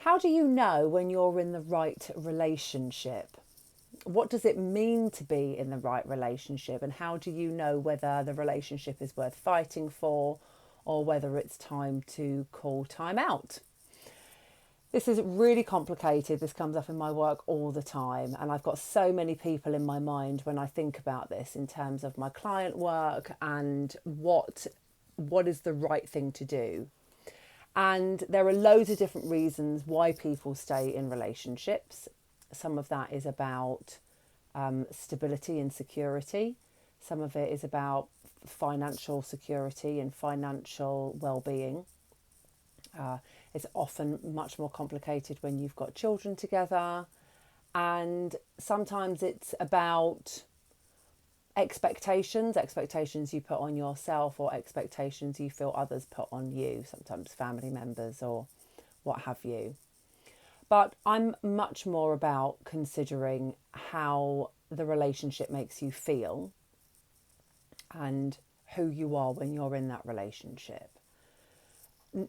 How do you know when you're in the right relationship? What does it mean to be in the right relationship? And how do you know whether the relationship is worth fighting for or whether it's time to call time out? This is really complicated. This comes up in my work all the time. And I've got so many people in my mind when I think about this in terms of my client work and what is the right thing to do. And there are loads of different reasons why people stay in relationships. Some of that is about stability and security. Some of it is about financial security and financial well-being. It's often much more complicated when you've got children together. And sometimes it's about expectations you put on yourself or expectations you feel others put on you, sometimes family members or what have you. But I'm much more about considering how the relationship makes you feel and who you are when you're in that relationship.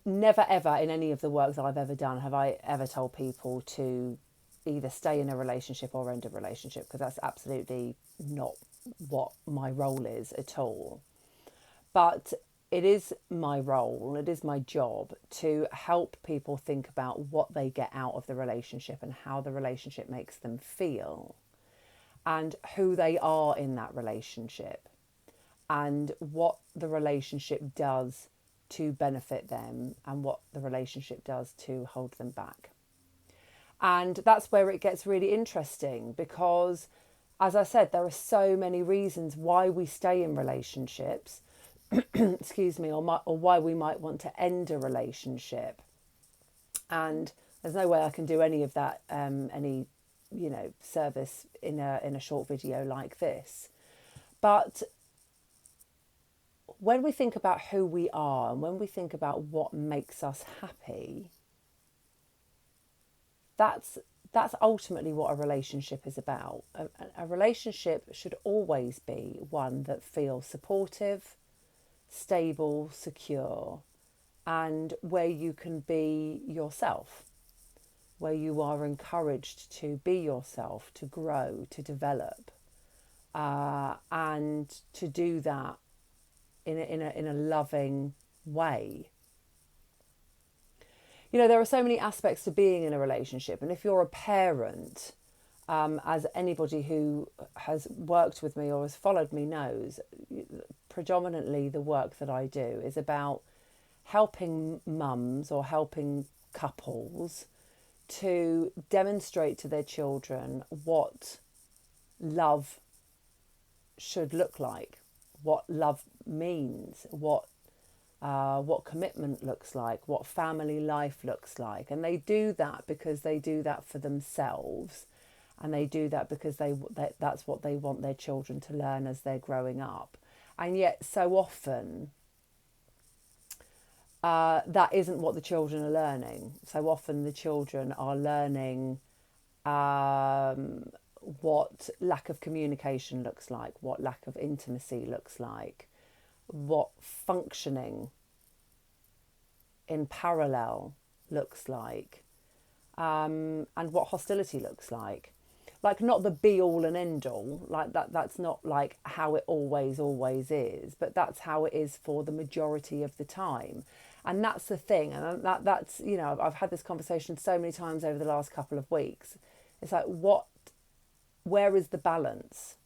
Never ever in any of the work that I've ever done have I ever told people to either stay in a relationship or end a relationship, because that's absolutely not what my role is at all. But it is my role, it is my job to help people think about what they get out of the relationship and how the relationship makes them feel and who they are in that relationship and what the relationship does to benefit them and what the relationship does to hold them back. And that's where it gets really interesting because, as I said, there are so many reasons why we stay in relationships, excuse me, or why we might want to end a relationship. And there's no way I can do any of that, service in a short video like this. But when we think about who we are and when we think about what makes us happy, that's ultimately what a relationship is about. A relationship should always be one that feels supportive, stable, secure, and where you can be yourself, where you are encouraged to be yourself, to grow, to develop, and to do that in a loving way. You know, there are so many aspects to being in a relationship, and if you're a parent, as anybody who has worked with me or has followed me knows, predominantly the work that I do is about helping mums or helping couples to demonstrate to their children what love should look like, what love means, what commitment looks like, what family life looks like. And they do that because they do that for themselves. And they do that because that's what they want their children to learn as they're growing up. And yet so often that isn't what the children are learning. So often the children are learning what lack of communication looks like, what lack of intimacy looks like, what functioning in parallel looks like, and what hostility looks like. Like, not the be all and end all, like that's not like how it always is, but that's how it is for the majority of the time. And that's the thing. And that's, you know, I've had this conversation so many times over the last couple of weeks. It's like, where is the balance?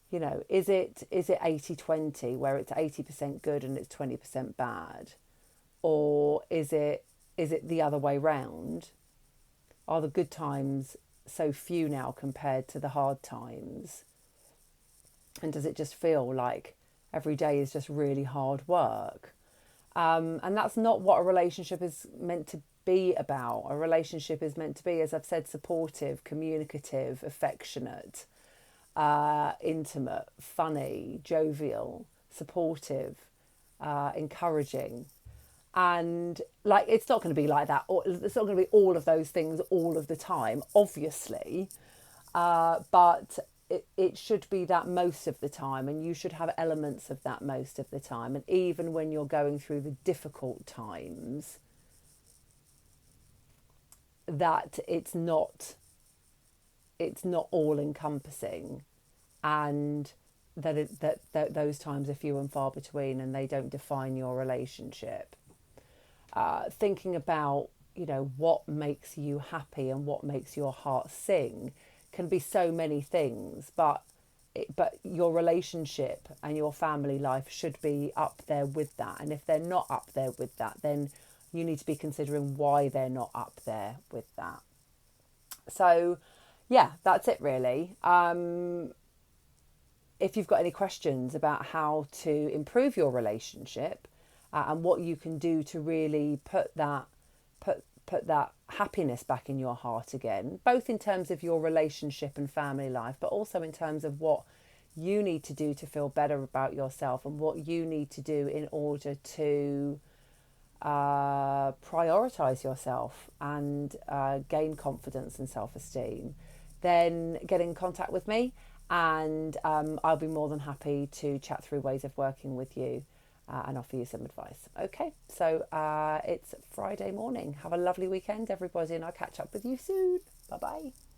You know, is it 80-20 where it's 80% good and it's 20% bad? Or is it the other way round? Are the good times so few now compared to the hard times? And does it just feel like every day is just really hard work? And that's not what a relationship is meant to be about. A relationship is meant to be, as I've said, supportive, communicative, affectionate, intimate, funny, jovial, supportive, encouraging. And like, it's not going to be like that. It's not going to be all of those things all of the time, obviously. But it should be that most of the time, and you should have elements of that most of the time. And even when you're going through the difficult times, that it's not all encompassing, and that those times are few and far between, and they don't define your relationship. Thinking about, what makes you happy and what makes your heart sing can be so many things, but your relationship and your family life should be up there with that. And if they're not up there with that, then you need to be considering why they're not up there with that. So, yeah, that's it really. If you've got any questions about how to improve your relationship, and what you can do to really put that happiness back in your heart again, both in terms of your relationship and family life, but also in terms of what you need to do to feel better about yourself, and what you need to do in order to prioritize yourself and gain confidence and self-esteem, then get in contact with me, and I'll be more than happy to chat through ways of working with you and offer you some advice. Okay, so it's Friday morning. Have a lovely weekend, everybody, and I'll catch up with you soon. Bye-bye.